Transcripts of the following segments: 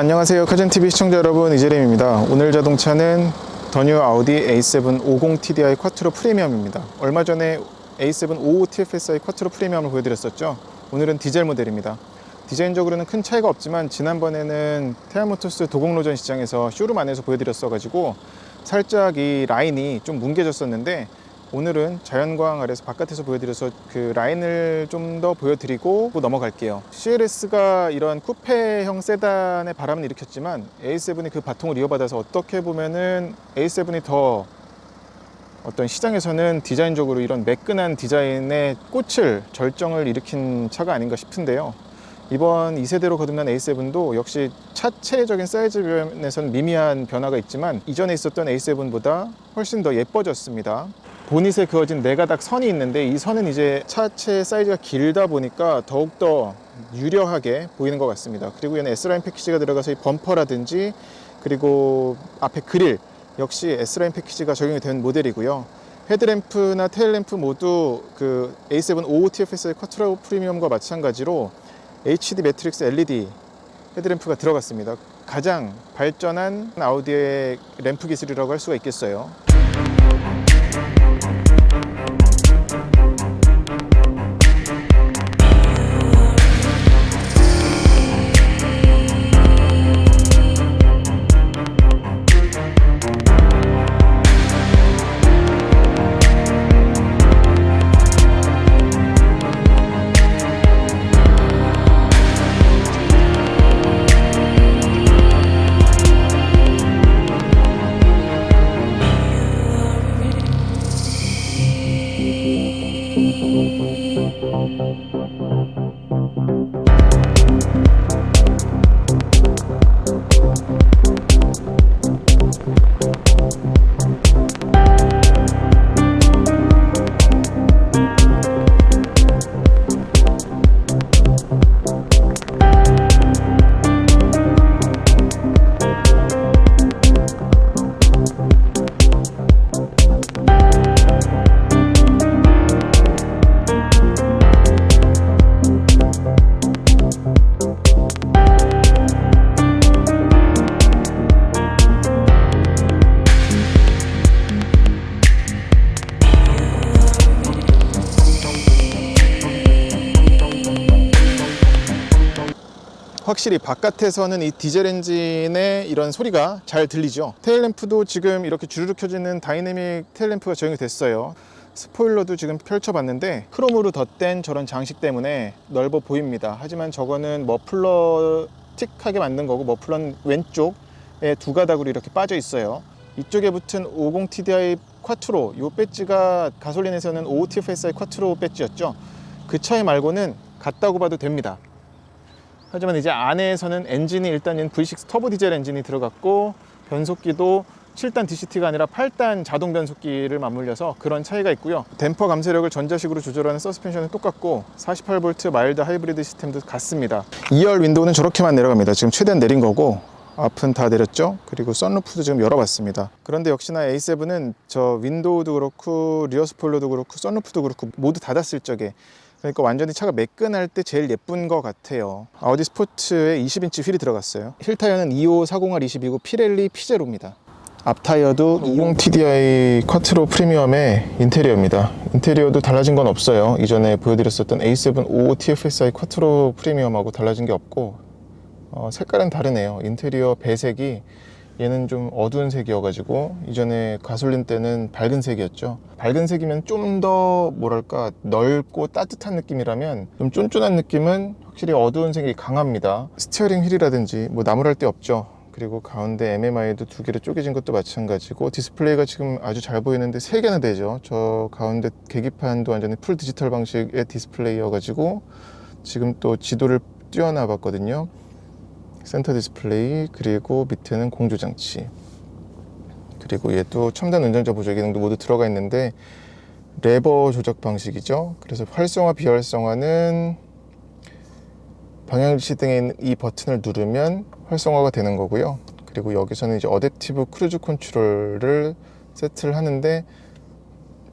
안녕하세요, 카젠TV 시청자 여러분, 이재림입니다. 오늘 자동차는 더 뉴 아우디 A7 50TDI 쿼트로 프리미엄입니다. 얼마 전에 A7 55TFSI 쿼트로 프리미엄을 보여드렸었죠. 오늘은 디젤 모델입니다. 디자인적으로는 큰 차이가 없지만 지난번에는 테아모토스 도곡로전 시장에서 쇼룸 안에서 보여드렸어가지고 살짝 이 라인이 좀 뭉개졌었는데, 오늘은 자연광 아래서 바깥에서 보여드려서 그 라인을 좀 더 보여드리고 넘어갈게요. CLS가 이런 쿠페형 세단의 바람을 일으켰지만 A7이 그 바통을 이어받아서 어떻게 보면은 A7이 더 어떤 시장에서는 디자인적으로 이런 매끈한 디자인의 꽃을 절정을 일으킨 차가 아닌가 싶은데요. 이번 2세대로 거듭난 A7도 역시 차체적인 사이즈 면에서는 미미한 변화가 있지만 이전에 있었던 A7보다 훨씬 더 예뻐졌습니다. 보닛에 그어진 4가닥 선이 있는데, 이 선은 이제 차체 사이즈가 길다 보니까 더욱더 유려하게 보이는 것 같습니다. 그리고 얘는 S라인 패키지가 들어가서 이 범퍼라든지 그리고 앞에 그릴 역시 S라인 패키지가 적용이 된 모델이고요. 헤드램프나 테일램프 모두 그 A7 55TFSI 쿼트로 프리미엄과 마찬가지로 HD 매트릭스 LED 헤드램프가 들어갔습니다. 가장 발전한 아우디의 램프 기술이라고 할 수가 있겠어요. 확실히 바깥에서는 이 디젤 엔진의 이런 소리가 잘 들리죠. 테일램프도 지금 이렇게 주르륵 켜지는 다이내믹 테일램프가 적용이 됐어요. 스포일러도 지금 펼쳐봤는데 크롬으로 덧댄 저런 장식 때문에 넓어 보입니다. 하지만 저거는 머플러틱하게 만든 거고, 머플러는 왼쪽에 2가닥으로 이렇게 빠져 있어요. 이쪽에 붙은 50TDI 쿼트로, 이 배지가 가솔린에서는 55TFSI 쿼트로 배지였죠. 그 차이 말고는 같다고 봐도 됩니다. 하지만 이제 안에서는 엔진이 일단 V6 터보 디젤 엔진이 들어갔고, 변속기도 7단 DCT가 아니라 8단 자동 변속기를 맞물려서 그런 차이가 있고요. 댐퍼 감쇄력을 전자식으로 조절하는 서스펜션은 똑같고, 48V 마일드 하이브리드 시스템도 같습니다. 2열 윈도우는 저렇게만 내려갑니다. 지금 최대한 내린 거고, 앞은 다 내렸죠. 그리고 선루프도 지금 열어봤습니다. 그런데 역시나 A7은 저 윈도우도 그렇고 리어 스포일러도 그렇고 선루프도 그렇고 모두 닫았을 적에, 그러니까 완전히 차가 매끈할 때 제일 예쁜 것 같아요. 아우디 스포츠에 20인치 휠이 들어갔어요. 힐 타이어는 2540R22고 피렐리 P0입니다. 앞 타이어도 50TDI 쿼트로 프리미엄의 인테리어입니다. 인테리어도 달라진 건 없어요. 이전에 보여드렸었던 A7 55TFSI 쿼트로 프리미엄하고 달라진 게 없고, 색깔은 다르네요. 인테리어 배색이 얘는 좀 어두운 색이어가지고, 이전에 가솔린 때는 밝은 색이었죠. 밝은 색이면 좀 더 뭐랄까 넓고 따뜻한 느낌이라면, 좀 쫀쫀한 느낌은 확실히 어두운 색이 강합니다. 스티어링 휠이라든지 뭐 나무랄 데 없죠. 그리고 가운데 MMI도 2개로 쪼개진 것도 마찬가지고, 디스플레이가 지금 아주 잘 보이는데 3개나 되죠. 저 가운데 계기판도 완전히 풀 디지털 방식의 디스플레이여가지고 지금 또 지도를 띄워놔 봤거든요. 센터 디스플레이, 그리고 밑에는 공조장치, 그리고 얘도 첨단 운전자 보조 기능도 모두 들어가 있는데 레버 조작 방식이죠. 그래서 활성화, 비활성화는 방향지시 등에 있는 이 버튼을 누르면 활성화가 되는 거고요. 그리고 여기서는 이제 어댑티브 크루즈 컨트롤을 세트를 하는데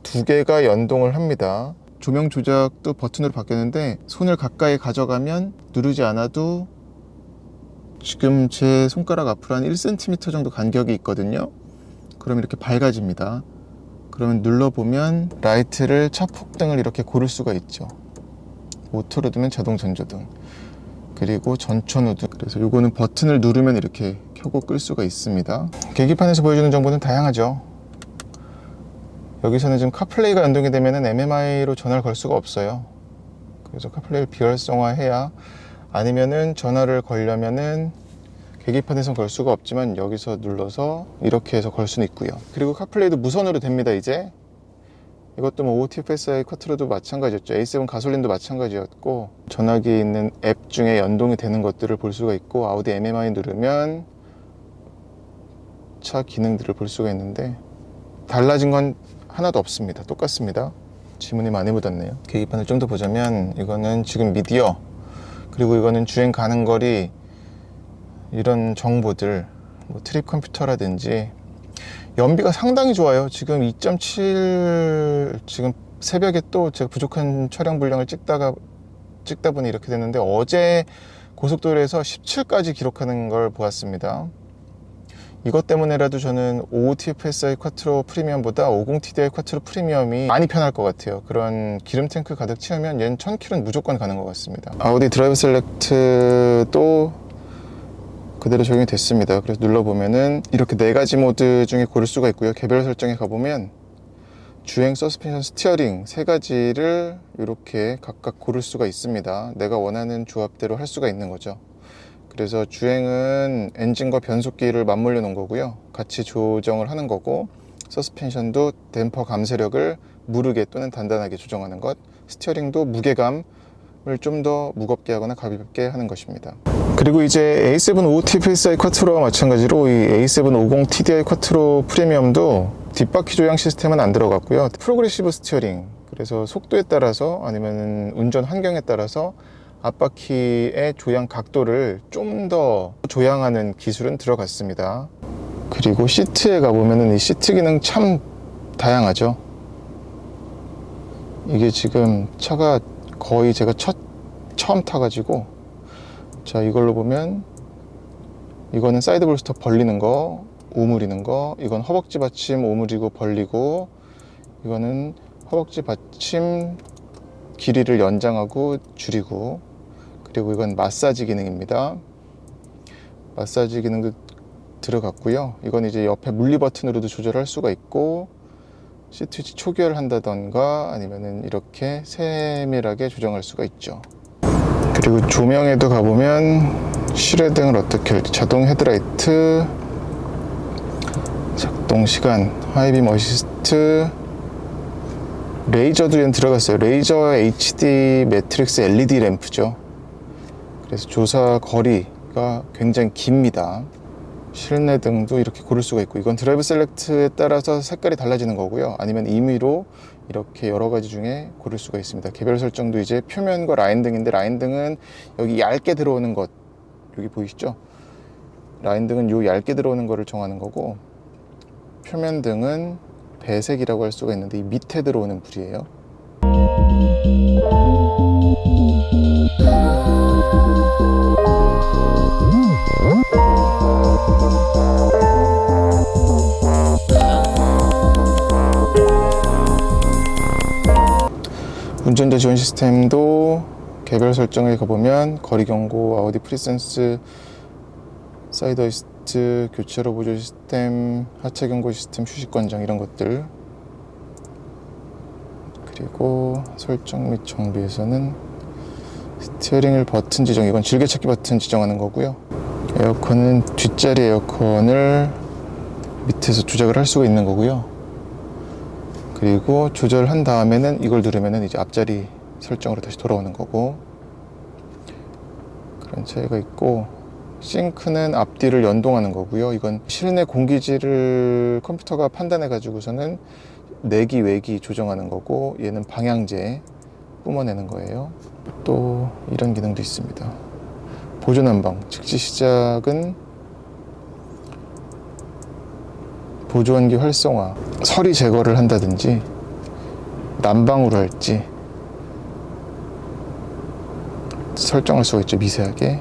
2개가 연동을 합니다. 조명 조작도 버튼으로 바뀌었는데 손을 가까이 가져가면 누르지 않아도 지금 제 손가락 앞으로 한 1cm 정도 간격이 있거든요. 그럼 이렇게 밝아집니다. 그러면 눌러보면 라이트를 차폭등을 이렇게 고를 수가 있죠. 오토로 두면 자동 전조등, 그리고 전천 후등. 그래서 요거는 버튼을 누르면 이렇게 켜고 끌 수가 있습니다. 계기판에서 보여주는 정보는 다양하죠. 여기서는 지금 카플레이가 연동이 되면 MMI로 전화를 걸 수가 없어요. 그래서 카플레이를 비활성화해야, 아니면은 전화를 걸려면은 계기판에선 걸 수가 없지만 여기서 눌러서 이렇게 해서 걸 수는 있고요. 그리고 카플레이도 무선으로 됩니다. 이제 이것도 뭐 OTFSI 쿼트로도 마찬가지였죠. A7 가솔린도 마찬가지였고, 전화기에 있는 앱 중에 연동이 되는 것들을 볼 수가 있고, 아우디 MMI 누르면 차 기능들을 볼 수가 있는데 달라진 건 하나도 없습니다. 똑같습니다. 지문이 많이 묻었네요. 계기판을 좀 더 보자면 이거는 지금 미디어, 그리고 이거는 주행 가는 거리, 이런 정보들, 뭐 트립 컴퓨터라든지. 연비가 상당히 좋아요. 지금 2.7, 지금 새벽에 또 제가 부족한 촬영 분량을 찍다 보니 이렇게 됐는데, 어제 고속도로에서 17까지 기록하는 걸 보았습니다. 이것 때문에라도 저는 OTFSI 쿼트로 프리미엄보다 50TDI 쿼트로 프리미엄이 많이 편할 것 같아요. 그런 기름 탱크 가득 채우면 얘는 1000km는 무조건 가는 것 같습니다. 아우디 드라이브 셀렉트도 그대로 적용이 됐습니다. 그래서 눌러보면은 이렇게 4가지 모드 중에 고를 수가 있고요. 개별 설정에 가보면 주행, 서스펜션, 스티어링 3가지를 이렇게 각각 고를 수가 있습니다. 내가 원하는 조합대로 할 수가 있는 거죠. 그래서 주행은 엔진과 변속기를 맞물려 놓은 거고요. 같이 조정을 하는 거고, 서스펜션도 댐퍼 감쇄력을 무르게 또는 단단하게 조정하는 것, 스티어링도 무게감을 좀 더 무겁게 하거나 가볍게 하는 것입니다. 그리고 이제 A7 OTFSI 쿼트로와 마찬가지로 이 A7 50TDI 쿼트로 프리미엄도 뒷바퀴 조향 시스템은 안 들어갔고요. 프로그레시브 스티어링, 그래서 속도에 따라서 아니면 운전 환경에 따라서 앞바퀴의 조향 각도를 좀 더 조향하는 기술은 들어갔습니다. 그리고 시트에 가보면 이 시트 기능 참 다양하죠. 이게 지금 차가 거의 제가 처음 타가지고, 자, 이걸로 보면 이거는 사이드 볼스터 벌리는 거, 오므리는 거, 이건 허벅지 받침 오므리고 벌리고, 이거는 허벅지 받침 길이를 연장하고 줄이고, 그리고 이건 마사지 기능입니다. 마사지 기능도 들어갔고요. 이건 이제 옆에 물리 버튼으로도 조절할 수가 있고, 시트 위치 초기화한다던가 아니면은 이렇게 세밀하게 조정할 수가 있죠. 그리고 조명에도 가보면 실외등을 어떻게 할지, 자동 헤드라이트, 작동 시간, 하이빔 어시스트, 레이저도 얘는 들어갔어요. 레이저 HD 매트릭스 LED 램프죠. 그래서 조사 거리가 굉장히 깁니다. 실내 등도 이렇게 고를 수가 있고, 이건 드라이브 셀렉트에 따라서 색깔이 달라지는 거고요. 아니면 임의로 이렇게 여러 가지 중에 고를 수가 있습니다. 개별 설정도 이제 표면과 라인 등인데, 라인 등은 여기 얇게 들어오는 것, 여기 보이시죠? 라인 등은 요 얇게 들어오는 거를 정하는 거고, 표면 등은 배색이라고 할 수가 있는데 이 밑에 들어오는 불이에요. 운전자 지원 시스템도 개별 설정에 가보면 거리 경고, 아우디 프리센스, 사이드 어시스트, 교차로 보조 시스템, 하차 경고 시스템, 휴식 권장, 이런 것들. 그리고 설정 및 정비에서는 스티어링 휠 버튼 지정, 이건 즐겨찾기 버튼 지정하는 거고요. 에어컨은 뒷자리 에어컨을 밑에서 조작을 할 수가 있는 거고요. 그리고 조절한 다음에는 이걸 누르면은 이제 앞자리 설정으로 다시 돌아오는 거고, 그런 차이가 있고, 싱크는 앞뒤를 연동하는 거고요. 이건 실내 공기질을 컴퓨터가 판단해 가지고서는 내기 외기 조정하는 거고, 얘는 방향제 뿜어내는 거예요. 또 이런 기능도 있습니다. 보조 난방, 즉시 시작은 보조환기 활성화, 서리 제거를 한다든지 난방으로 할지 설정할 수가 있죠, 미세하게.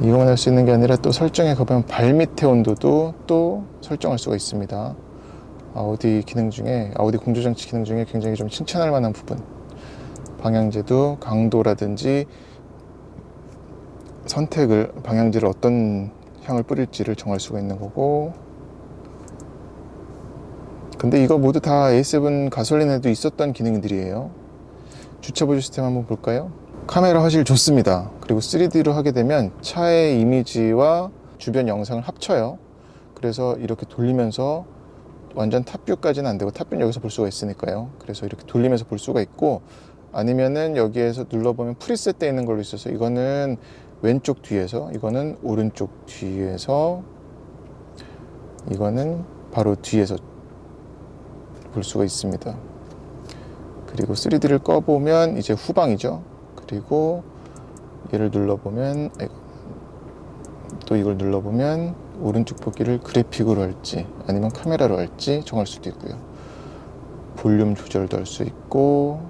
이것만 할 수 있는 게 아니라 또 설정에 가보면 발밑의 온도도 또 설정할 수가 있습니다. 아우디 기능 중에, 아우디 공조장치 기능 중에 굉장히 좀 칭찬할 만한 부분. 방향제도 강도라든지 선택을, 방향제를 어떤 향을 뿌릴지를 정할 수가 있는 거고. 근데 이거 모두 다 A7 가솔린에도 있었던 기능들이에요. 주차 보조 시스템 한번 볼까요? 카메라 화질 좋습니다. 그리고 3D로 하게 되면 차의 이미지와 주변 영상을 합쳐요. 그래서 이렇게 돌리면서 완전 탑뷰까지는 안 되고, 탑뷰는 여기서 볼 수가 있으니까요. 그래서 이렇게 돌리면서 볼 수가 있고, 아니면은 여기에서 눌러보면 프리셋 되어 있는 걸로 있어서, 이거는 왼쪽 뒤에서, 이거는 오른쪽 뒤에서, 이거는 바로 뒤에서 볼 수가 있습니다. 그리고 3D를 꺼보면 이제 후방이죠. 그리고 얘를 눌러보면, 또 이걸 눌러보면 오른쪽 보기를 그래픽으로 할지 아니면 카메라로 할지 정할 수도 있고요. 볼륨 조절도 할 수 있고,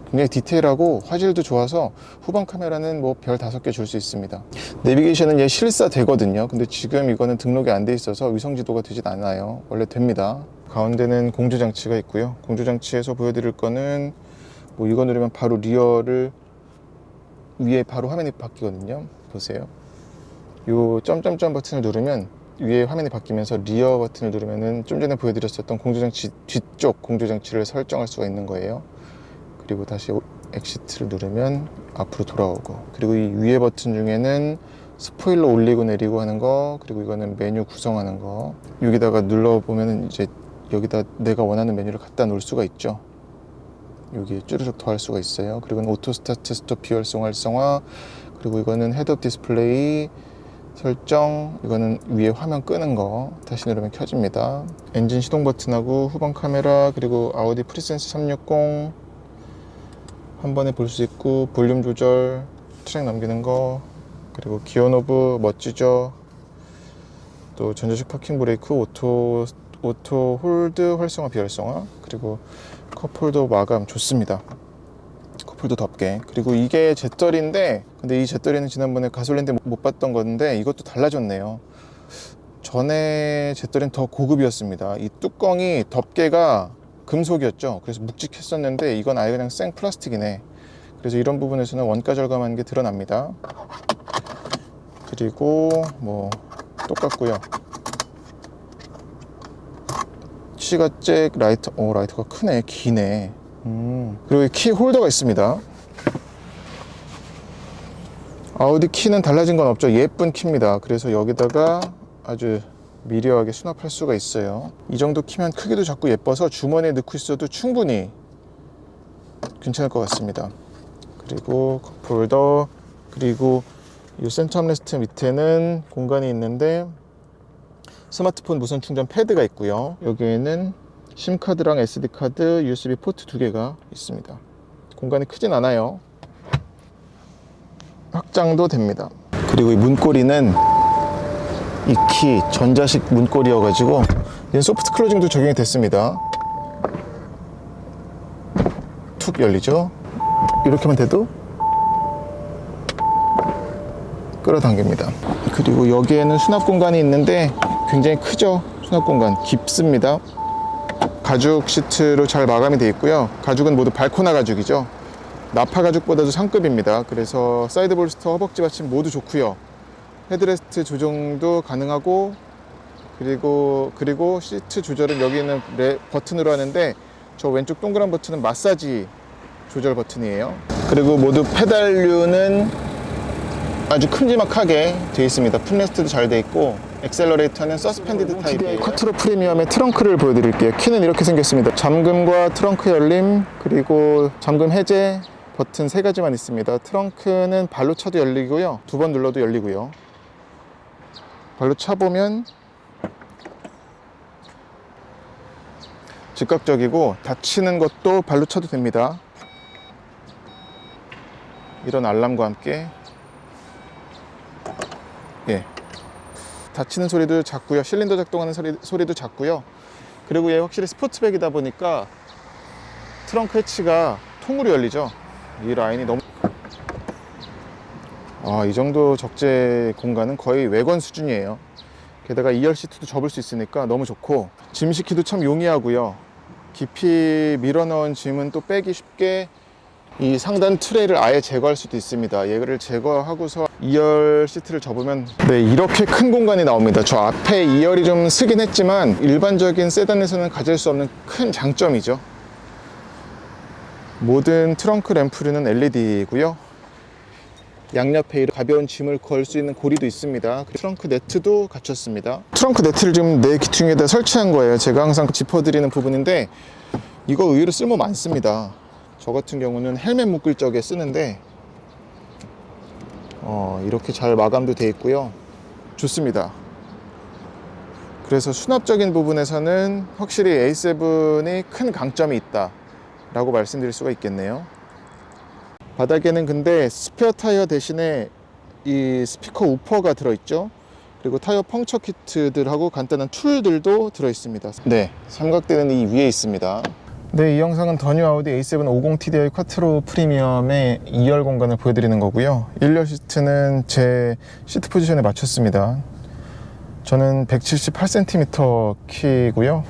굉장히 디테일하고 화질도 좋아서 후방 카메라는 뭐 별 5개 줄 수 있습니다. 내비게이션은 얘 실사 되거든요. 근데 지금 이거는 등록이 안 돼 있어서 위성 지도가 되진 않아요. 원래 됩니다. 가운데는 공조장치가 있고요. 공조장치에서 보여드릴 거는 뭐 이거 누르면 바로 리어를, 위에 바로 화면이 바뀌거든요. 보세요. 요 점점점 버튼을 누르면 위에 화면이 바뀌면서 리어 버튼을 누르면은 좀 전에 보여드렸었던 공조장치 뒤쪽 공조장치를 설정할 수가 있는 거예요. 그리고 다시 엑시트를 누르면 앞으로 돌아오고, 그리고 이 위에 버튼 중에는 스포일러 올리고 내리고 하는 거, 그리고 이거는 메뉴 구성하는 거. 여기다가 눌러보면은 이제 여기다 내가 원하는 메뉴를 갖다 놓을 수가 있죠. 여기 쭈르륵 더 할 수가 있어요. 그리고 오토 스타트 스톱 비활성 활성화, 그리고 이거는 헤드업 디스플레이 설정, 이거는 위에 화면 끄는 거, 다시 누르면 켜집니다. 엔진 시동 버튼하고 후방 카메라, 그리고 아우디 프리센스 360 한 번에 볼 수 있고, 볼륨 조절, 트랙 넘기는 거, 그리고 기어 노브 멋지죠. 또 전자식 파킹 브레이크, 오토 홀드 활성화 비활성화, 그리고 컵홀더 마감 좋습니다. 컵홀더 덮개. 그리고 이게 제떨인데, 근데 이 제떨이는 지난번에 가솔린 때 못 봤던 건데 이것도 달라졌네요. 전에 제떨이는 더 고급이었습니다. 이 뚜껑이, 덮개가 금속이었죠. 그래서 묵직했었는데 이건 아예 그냥 생 플라스틱이네. 그래서 이런 부분에서는 원가 절감한 게 드러납니다. 그리고 뭐 똑같고요. 시가잭 라이터, 라이터가 크네, 기네. 그리고 키 홀더가 있습니다. 아우디 키는 달라진 건 없죠. 예쁜 키입니다. 그래서 여기다가 아주 미려하게 수납할 수가 있어요. 이 정도 키면 크기도 작고 예뻐서 주머니에 넣고 있어도 충분히 괜찮을 것 같습니다. 그리고 컵홀더, 그리고 이 센터 암레스트 밑에는 공간이 있는데 스마트폰 무선 충전 패드가 있고요. 여기에는 심카드랑 SD카드, USB 포트 2개가 있습니다. 공간이 크진 않아요. 확장도 됩니다. 그리고 이 문고리는 이 키 전자식 문고리여가지고 얘는 소프트 클로징도 적용이 됐습니다. 툭 열리죠. 이렇게만 돼도 끌어당깁니다. 그리고 여기에는 수납 공간이 있는데 굉장히 크죠. 수납 공간 깊습니다. 가죽 시트로 잘 마감이 되어 있고요. 가죽은 모두 발코나 가죽이죠. 나파 가죽보다도 상급입니다. 그래서 사이드 볼스터, 허벅지 받침 모두 좋고요. 헤드레스트 조정도 가능하고, 그리고 시트 조절은 여기 있는 버튼으로 하는데, 저 왼쪽 동그란 버튼은 마사지 조절 버튼이에요. 그리고 모두 페달류는 아주 큼지막하게 되어 있습니다. 풋레스트도 잘 되어 있고, 엑셀러레이터는 서스펜디드 타입이에요. 쿼트로 프리미엄의 트렁크를 보여드릴게요. 키는 이렇게 생겼습니다. 잠금과 트렁크 열림, 그리고 잠금 해제 버튼 3가지만 있습니다. 트렁크는 발로 차도 열리고요, 2번 눌러도 열리고요. 발로 차보면 즉각적이고, 닫히는 것도 발로 차도 됩니다. 이런 알람과 함께, 예, 닫히는 소리도 작고요. 실린더 작동하는 소리도 작고요. 그리고 얘 확실히 스포츠백이다 보니까 트렁크 해치가 통으로 열리죠. 이 라인이 너무 이 정도 적재 공간은 거의 외관 수준이에요. 게다가 2열 시트도 접을 수 있으니까 너무 좋고, 짐 싣기도 참 용이하고요. 깊이 밀어 넣은 짐은 또 빼기 쉽게 이 상단 트레이를 아예 제거할 수도 있습니다. 얘를 제거하고서 2열 시트를 접으면 이렇게 큰 공간이 나옵니다. 저 앞에 2열이 좀 쓰긴 했지만 일반적인 세단에서는 가질 수 없는 큰 장점이죠. 모든 트렁크 램프류는 LED이고요. 양옆에 가벼운 짐을 걸 수 있는 고리도 있습니다. 트렁크 네트도 갖췄습니다. 트렁크 네트를 지금 내 기퉁에다 설치한 거예요. 제가 항상 짚어드리는 부분인데 이거 의외로 쓸모 많습니다. 저 같은 경우는 헬멧 묶을 적에 쓰는데 이렇게 잘 마감도 돼 있고요. 좋습니다. 그래서 수납적인 부분에서는 확실히 A7이 큰 강점이 있다 라고 말씀드릴 수가 있겠네요. 바닥에는 근데 스페어 타이어 대신에 이 스피커 우퍼가 들어있죠. 그리고 타이어 펑처 키트들하고 간단한 툴들도 들어있습니다. 네, 삼각대는 이 위에 있습니다. 네, 이 영상은 더 뉴 아우디 A7 50TDI 쿼트로 프리미엄의 2열 공간을 보여드리는 거고요. 1열 시트는 제 시트 포지션에 맞췄습니다. 저는 178cm 키고요.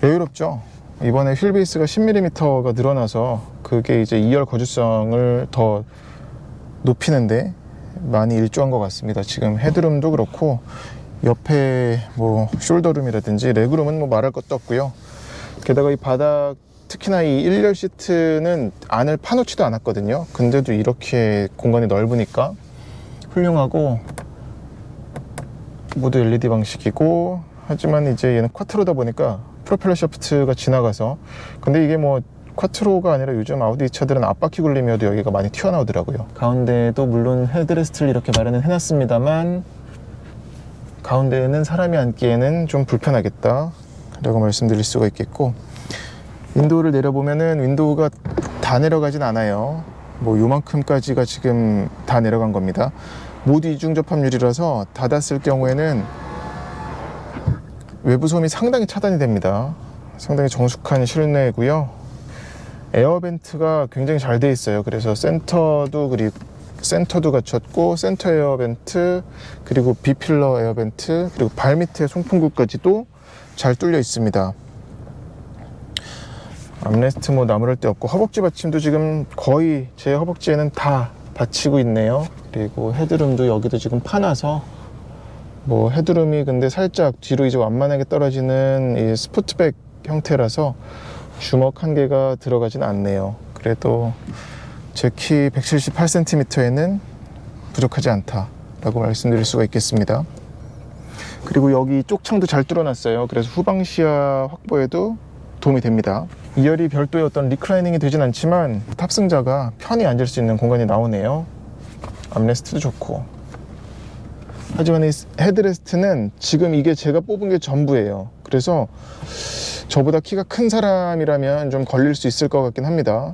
여유롭죠? 이번에 휠 베이스가 10mm가 늘어나서 그게 이제 2열 거주성을 더 높이는데 많이 일조한 것 같습니다. 지금 헤드룸도 그렇고 옆에 뭐 숄더룸이라든지 레그룸은 뭐 말할 것도 없고요. 게다가 이 바닥, 특히나 이 1열 시트는 안을 파놓지도 않았거든요. 근데도 이렇게 공간이 넓으니까 훌륭하고, 모두 LED 방식이고, 하지만 이제 얘는 쿼트로다 보니까 프로펠러 샤프트가 지나가서, 근데 이게 뭐 쿼트로가 아니라 요즘 아우디 차들은 앞바퀴 굴림이어도 여기가 많이 튀어나오더라고요. 가운데에도 물론 헤드레스트를 이렇게 마련은 해놨습니다만 가운데에는 사람이 앉기에는 좀 불편하겠다 라고 말씀드릴 수가 있겠고, 윈도우를 내려보면은 윈도우가 다 내려가진 않아요. 뭐 요만큼까지가 지금 다 내려간 겁니다. 모두 이중 접합률이라서 닫았을 경우에는 외부 소음이 상당히 차단이 됩니다. 상당히 정숙한 실내고요. 에어벤트가 굉장히 잘 돼 있어요. 그래서 센터도 갖췄고, 센터 에어벤트, 그리고 B필러 에어벤트, 그리고 발밑에 송풍구까지도 잘 뚫려 있습니다. 암레스트 뭐 나무랄 데 없고, 허벅지 받침도 지금 거의 제 허벅지에는 다 받치고 있네요. 그리고 헤드룸도 여기도 지금 파놔서, 뭐 헤드룸이 근데 살짝 뒤로 이제 완만하게 떨어지는 이 스포트백 형태라서 주먹 한 개가 들어가진 않네요. 그래도 제 키 178cm에는 부족하지 않다라고 말씀드릴 수가 있겠습니다. 그리고 여기 쪽창도 잘 뚫어놨어요. 그래서 후방 시야 확보에도 도움이 됩니다. 2열이 별도의 어떤 리클라이닝이 되진 않지만 탑승자가 편히 앉을 수 있는 공간이 나오네요. 암레스트도 좋고. 하지만 이 헤드레스트는 지금 이게 제가 뽑은 게 전부예요. 그래서 저보다 키가 큰 사람이라면 좀 걸릴 수 있을 것 같긴 합니다.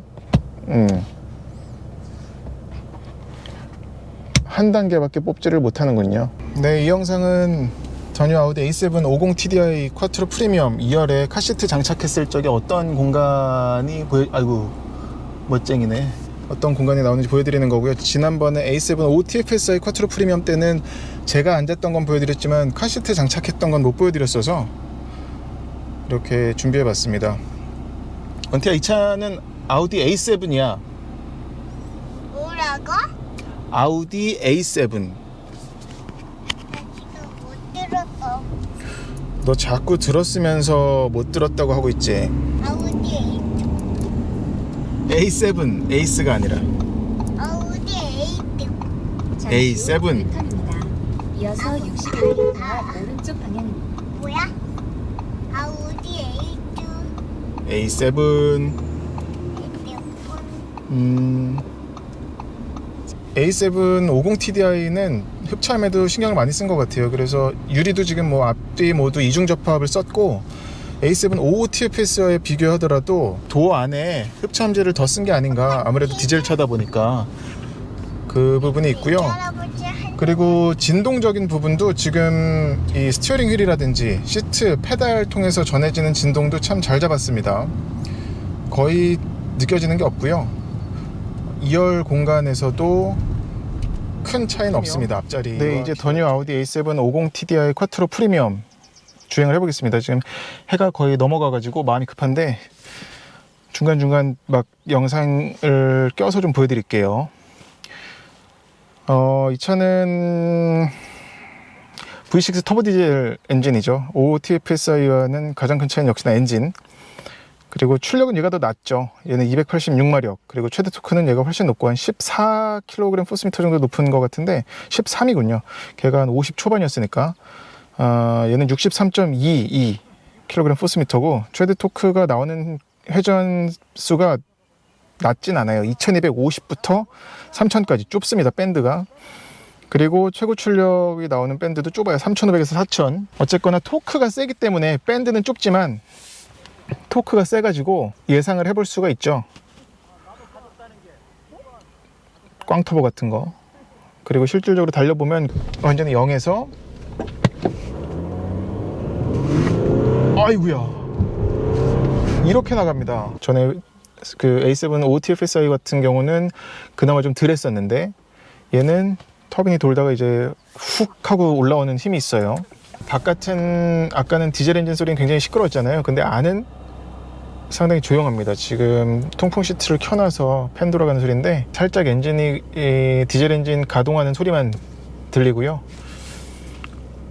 한 단계밖에 뽑지를 못하는군요. 네, 이 영상은 더 뉴 아우디 A7 50TDI 쿼트로 프리미엄 2열에 카시트 장착했을 적에 어떤 공간이 아이고 멋쟁이네. 어떤 공간이 나오는지 보여드리는 거고요. 지난번에 A7 OTFSI 쿼트로 프리미엄 때는 제가 앉았던 건 보여드렸지만 카시트 장착했던 건 못 보여드렸어서 이렇게 준비해봤습니다. 원태야, 이 차는 아우디 A7이야. 뭐라고? 아우디 A7. 나 지금 못 들었어. 너 자꾸 들었으면서 못 들었다고 하고 있지? 아우디 A7, 에이스가 아니라 아우디 A7. A7. 이어서 60km 오른쪽 방향입니다. 뭐야? 아우디 A7. A7. A7 50TDI는 흡참에도 신경을 많이 쓴 것 같아요. 그래서 유리도 지금 뭐 앞뒤 모두 이중 접합을 썼고, A7 55TFS와에 비교하더라도 도어 안에 흡참재를 더 쓴 게 아닌가. 아무래도 디젤 차다 보니까 그 부분이 있고요. 그리고 진동적인 부분도 지금 이 스티어링 휠이라든지 시트, 페달 통해서 전해지는 진동도 참 잘 잡았습니다. 거의 느껴지는 게 없고요. 2열 공간에서도 큰 차이는 없습니다. 앞자리. 네, 이제 더 뉴 아우디 A7 50 TDI 쿼트로 프리미엄 주행을 해보겠습니다. 지금 해가 거의 넘어가가지고 마음이 급한데 중간중간 막 영상을 껴서 좀 보여드릴게요. 이 차는 V6 터보 디젤 엔진이죠. 5TFSI와는 가장 큰 차이는 역시나 엔진. 그리고 출력은 얘가 더 낮죠. 얘는 286마력. 그리고 최대 토크는 얘가 훨씬 높고 한 14kg 포스미터 정도 높은 것 같은데 13이군요. 걔가 한 50 초반이었으니까. 얘는 63.22kg 포스미터고 최대 토크가 나오는 회전 수가 낮진 않아요. 2250부터 3000까지 좁습니다. 밴드가. 그리고 최고 출력이 나오는 밴드도 좁아요. 3500에서 4000. 어쨌거나 토크가 세기 때문에 밴드는 좁지만 토크가 세가지고 예상을 해볼 수가 있죠. 꽝터보 같은 거. 그리고 실질적으로 달려보면 완전히 0에서 아이구야 이렇게 나갑니다. 전에 그 A7 OTFSI 같은 경우는 그나마 좀 덜 했었는데 얘는 터빈이 돌다가 이제 훅 하고 올라오는 힘이 있어요. 바깥은 아까는 디젤 엔진 소리는 굉장히 시끄러웠잖아요. 근데 안은 상당히 조용합니다. 지금 통풍 시트를 켜놔서 팬 돌아가는 소리인데 살짝 엔진이 디젤 엔진 가동하는 소리만 들리고요.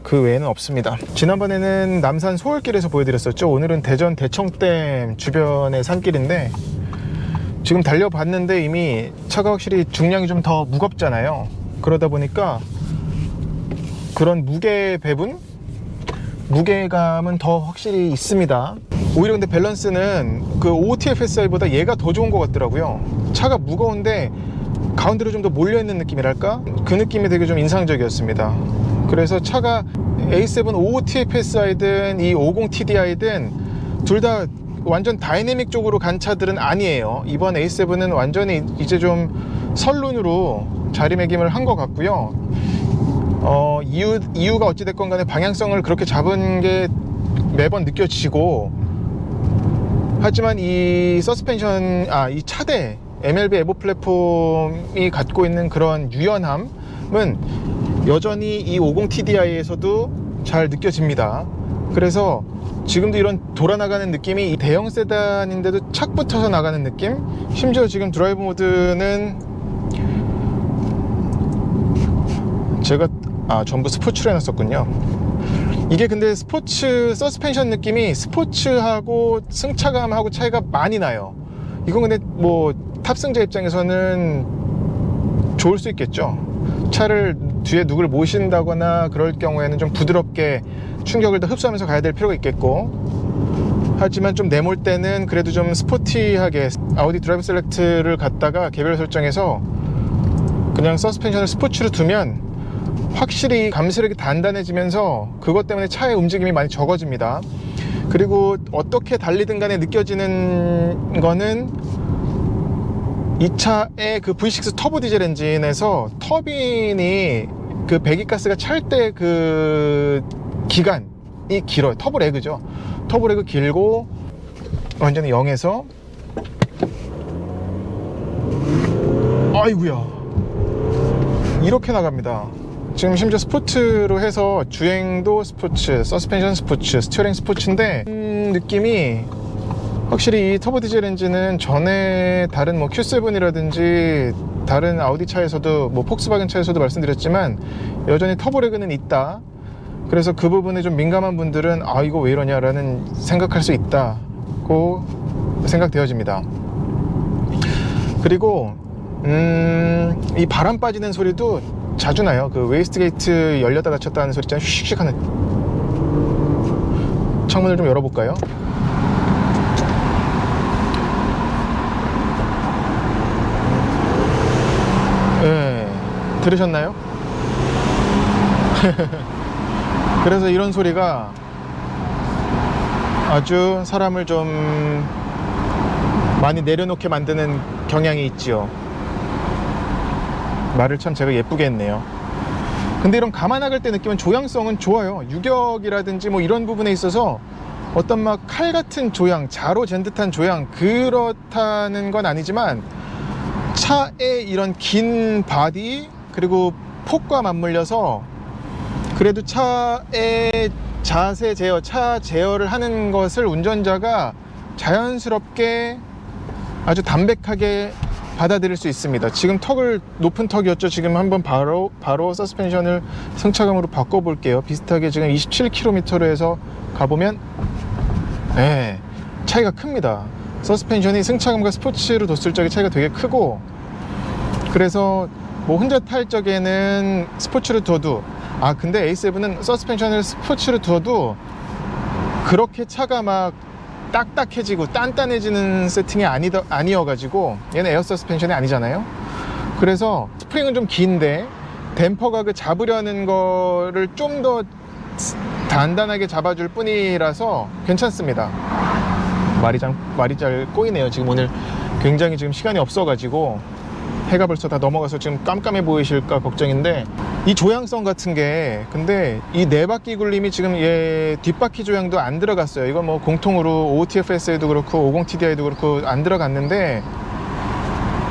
그 외에는 없습니다. 지난번에는 남산 소월길에서 보여드렸었죠. 오늘은 대전 대청댐 주변의 산길인데 지금 달려봤는데 이미 차가 확실히 중량이 좀 더 무겁잖아요. 그러다 보니까 그런 무게 배분? 무게감은 더 확실히 있습니다. 오히려 근데 밸런스는 그 OTFSI보다 얘가 더 좋은 것 같더라고요. 차가 무거운데 가운데로 좀 더 몰려있는 느낌이랄까? 그 느낌이 되게 좀 인상적이었습니다. 그래서 차가 A7 OTFSI든 이 50TDI든 둘 다 완전 다이내믹 쪽으로 간 차들은 아니에요. 이번 A7은 완전히 이제 좀 설룬으로 자리매김을 한 것 같고요. 이유가 어찌됐건 간에 방향성을 그렇게 잡은 게 매번 느껴지고, 하지만 이 서스펜션, 이 차대 MLB 에보 플랫폼이 갖고 있는 그런 유연함은 여전히 이 50TDI에서도 잘 느껴집니다. 그래서 지금도 이런 돌아나가는 느낌이 이 대형 세단인데도 착 붙어서 나가는 느낌? 심지어 지금 드라이브 모드는 제가 전부 스포츠로 해놨었군요. 이게 근데 스포츠 서스펜션 느낌이 스포츠하고 승차감하고 차이가 많이 나요. 이건 근데 뭐 탑승자 입장에서는 좋을 수 있겠죠. 차를 뒤에 누굴 모신다거나 그럴 경우에는 좀 부드럽게 충격을 더 흡수하면서 가야 될 필요가 있겠고, 하지만 좀 내몰 때는 그래도 좀 스포티하게 아우디 드라이브 셀렉트를 갖다가 개별 설정해서 그냥 서스펜션을 스포츠로 두면 확실히 감수력이 단단해지면서 그것 때문에 차의 움직임이 많이 적어집니다. 그리고 어떻게 달리든 간에 느껴지는 거는 이 차의 그 V6 터보 디젤 엔진에서 터빈이 그 배기가스가 찰 때 그 기간이 길어요. 터보 레그죠. 터보 레그 길고 완전히 0에서 아이구야 이렇게 나갑니다. 지금 심지어 스포츠로 해서 주행도 스포츠, 서스펜션 스포츠, 스티어링 스포츠인데 느낌이 확실히 이 터보 디젤 엔진은 전에 다른 뭐 Q7이라든지 다른 아우디 차에서도 뭐 폭스바겐 차에서도 말씀드렸지만 여전히 터보 레그는 있다. 그래서 그 부분에 좀 민감한 분들은 이거 왜 이러냐라는 생각할 수 있다고 생각되어집니다. 그리고 이 바람 빠지는 소리도 자주 나요. 그 웨이스트 게이트 열렸다 닫혔다 하는 소리 있잖아요. 슉슉 하는. 창문을 좀 열어볼까요? 네, 들으셨나요? 그래서 이런 소리가 아주 사람을 좀 많이 내려놓게 만드는 경향이 있지요. 말을 참 제가 예쁘게 했네요. 근데 이런 가마 나갈 때 느끼면 조향성은 좋아요. 유격이라든지 뭐 이런 부분에 있어서 어떤 막 칼 같은 조향, 자로 잰 듯한 조향 그렇다는 건 아니지만 차의 이런 긴 바디 그리고 폭과 맞물려서 그래도 차의 자세 제어, 차 제어를 하는 것을 운전자가 자연스럽게 아주 담백하게 받아들일 수 있습니다. 지금 턱을 높은 턱이었죠. 지금 한번 바로 서스펜션을 승차감으로 바꿔볼게요. 비슷하게 지금 27km로 해서 가보면 네, 차이가 큽니다. 서스펜션이 승차감과 스포츠로 뒀을 적에 차이가 되게 크고, 그래서 뭐 혼자 탈 적에는 스포츠로 둬도, 근데 A7은 서스펜션을 스포츠로 둬도 그렇게 차가 막 딱딱해지고 단단해지는 세팅이 아니어가지고, 얘는 에어 서스펜션이 아니잖아요. 그래서 스프링은 좀 긴데 댐퍼가 그 잡으려는 거를 좀 더 단단하게 잡아줄 뿐이라서 괜찮습니다. 말이 잘 꼬이네요. 지금 오늘 굉장히 지금 시간이 없어가지고 해가 벌써 다 넘어가서 지금 깜깜해 보이실까 걱정인데, 이 조향성 같은 게, 근데 이 네 바퀴 굴림이 지금 얘 뒷바퀴 조향도 안 들어갔어요. 이건 뭐 공통으로 OTFS에도 그렇고 50TDI도 그렇고 안 들어갔는데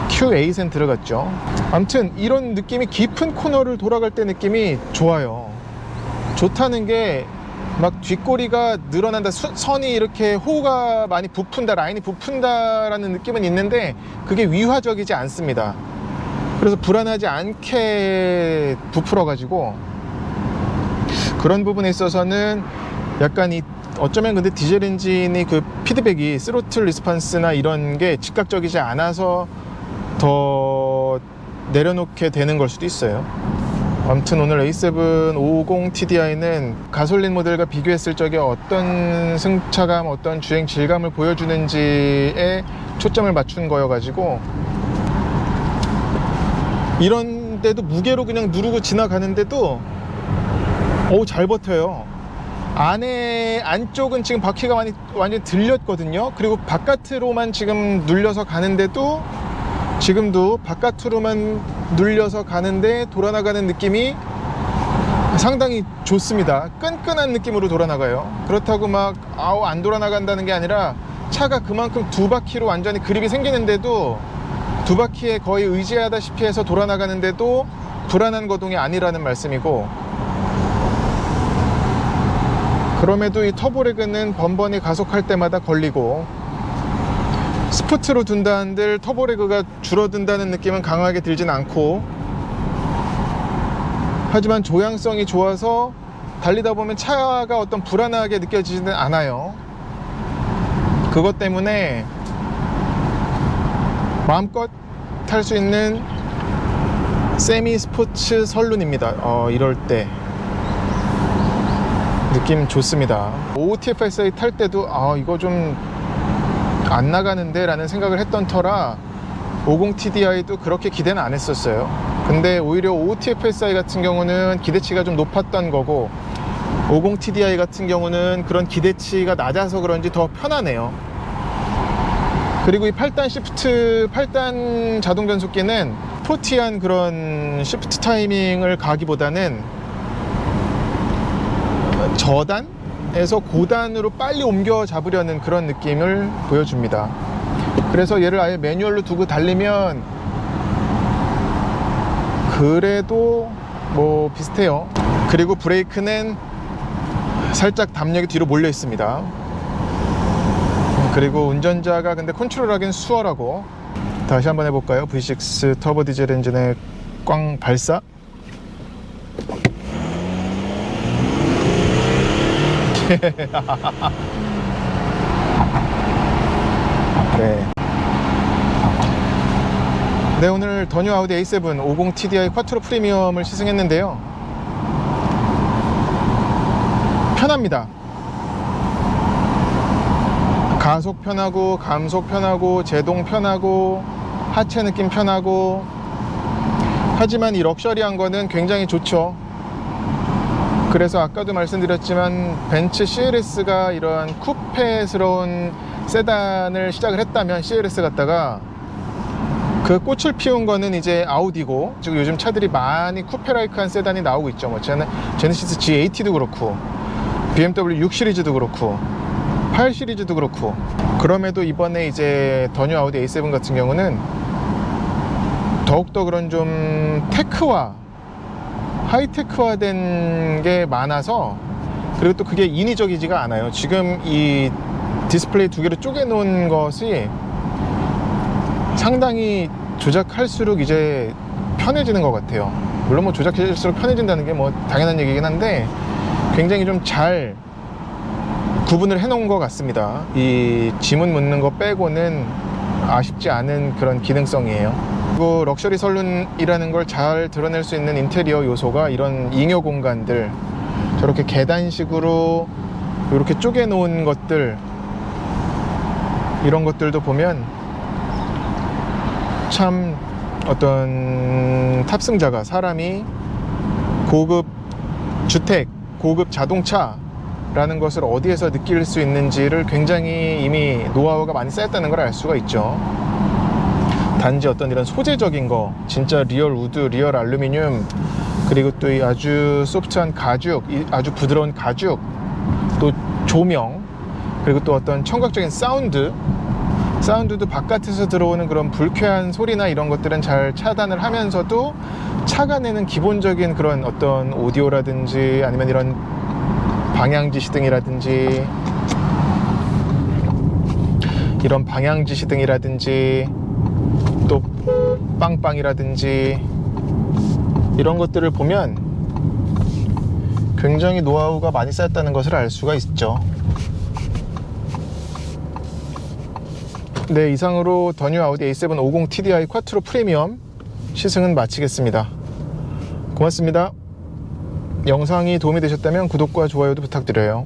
Q8엔 들어갔죠. 아무튼 이런 느낌이, 깊은 코너를 돌아갈 때 느낌이 좋아요. 좋다는 게 막 뒷꼬리가 늘어난다, 선이 이렇게 호가 많이 부푼다, 라인이 부푼다라는 느낌은 있는데 그게 위화적이지 않습니다. 그래서 불안하지 않게 부풀어 가지고 그런 부분에 있어서는 약간 어쩌면 근데 디젤 엔진이 그 피드백이, 스로틀 리스판스나 이런 게 즉각적이지 않아서 더 내려놓게 되는 걸 수도 있어요. 아무튼 오늘 A7 550TDI는 가솔린 모델과 비교했을 적에 어떤 승차감, 어떤 주행 질감을 보여주는지에 초점을 맞춘 거여가지고, 이런데도 무게로 그냥 누르고 지나가는데도 잘 버텨요. 안쪽은 지금 바퀴가 완전히 들렸거든요. 그리고 바깥으로만 지금 눌려서 가는데도, 지금도 바깥으로만 눌려서 가는데 돌아나가는 느낌이 상당히 좋습니다. 끈끈한 느낌으로 돌아나가요. 그렇다고 막 안 돌아나간다는 게 아니라, 차가 그만큼 두 바퀴로 완전히 그립이 생기는데도 두 바퀴에 거의 의지하다시피 해서 돌아나가는데도 불안한 거동이 아니라는 말씀이고, 그럼에도 이 터보레그는 번번이 가속할 때마다 걸리고, 스포츠로 둔다 한들 터보레그가 줄어든다는 느낌은 강하게 들진 않고, 하지만 조향성이 좋아서 달리다 보면 차가 어떤 불안하게 느껴지지는 않아요. 그것 때문에 마음껏 탈 수 있는 세미 스포츠 설륜입니다. 이럴 때 느낌 좋습니다. OTFSI 탈 때도 이거 좀 안 나가는데 라는 생각을 했던 터라 50TDI도 그렇게 기대는 안 했었어요. 근데 오히려 OTFSI 같은 경우는 기대치가 좀 높았던 거고, 50TDI 같은 경우는 그런 기대치가 낮아서 그런지 더 편하네요. 그리고 이 8단 시프트, 8단 자동 변속기는 스포티한 그런 시프트 타이밍을 가기보다는 저단에서 고단으로 빨리 옮겨 잡으려는 그런 느낌을 보여줍니다. 그래서 얘를 아예 매뉴얼로 두고 달리면 그래도 뭐 비슷해요. 그리고 브레이크는 살짝 담력이 뒤로 몰려 있습니다. 그리고 운전자가 근데 컨트롤하기는 수월하고. 다시 한번 해볼까요? V6 터보 디젤 엔진의 꽝 발사. 네, 오늘 더 뉴 아우디 A7 50TDI 쿼트로 프리미엄을 시승했는데요. 편합니다. 가속 편하고, 감속 편하고, 제동 편하고, 하체 느낌 편하고. 하지만 이 럭셔리한 거는 굉장히 좋죠. 그래서 아까도 말씀드렸지만 벤츠 CLS가 이런 쿠페스러운 세단을 시작을 했다면, CLS 갖다가 그 꽃을 피운 거는 이제 아우디고, 지금 요즘 차들이 많이 쿠페라이크한 세단이 나오고 있죠. 뭐 제네시스 G80도 그렇고, BMW 6 시리즈도 그렇고, 8 시리즈도 그렇고. 그럼에도 이번에 이제 더 뉴 아우디 A7 같은 경우는 더욱더 그런 좀 테크와 하이테크화된 게 많아서, 그리고 또 그게 인위적이지가 않아요. 지금 이 디스플레이 두 개를 쪼개 놓은 것이 상당히 조작할수록 이제 편해지는 것 같아요. 물론 뭐 조작할수록 편해진다는 게 뭐 당연한 얘기긴 한데, 굉장히 좀 잘 구분을 해 놓은 것 같습니다. 이 지문 묻는 거 빼고는 아쉽지 않은 그런 기능성이에요. 그리고 럭셔리 설룬이라는 걸 잘 드러낼 수 있는 인테리어 요소가 이런 잉여 공간들, 저렇게 계단식으로 이렇게 쪼개 놓은 것들, 이런 것들도 보면 참 어떤 탑승자가, 사람이 고급 주택, 고급 자동차라는 것을 어디에서 느낄 수 있는지를 굉장히 이미 노하우가 많이 쌓였다는 걸 알 수가 있죠. 단지 어떤 이런 소재적인 거, 진짜 리얼 우드, 리얼 알루미늄, 그리고 또 이 아주 소프트한 가죽, 이 아주 부드러운 가죽, 또 조명, 그리고 또 어떤 청각적인 사운드도 바깥에서 들어오는 그런 불쾌한 소리나 이런 것들은 잘 차단을 하면서도 차가 내는 기본적인 그런 어떤 오디오라든지 아니면 이런 방향지시 등이라든지 또 빵빵이라든지 이런 것들을 보면 굉장히 노하우가 많이 쌓였다는 것을 알 수가 있죠. 네, 이상으로 더 뉴 아우디 A7 50 TDI 쿼트로 프리미엄 시승은 마치겠습니다. 고맙습니다. 영상이 도움이 되셨다면 구독과 좋아요도 부탁드려요.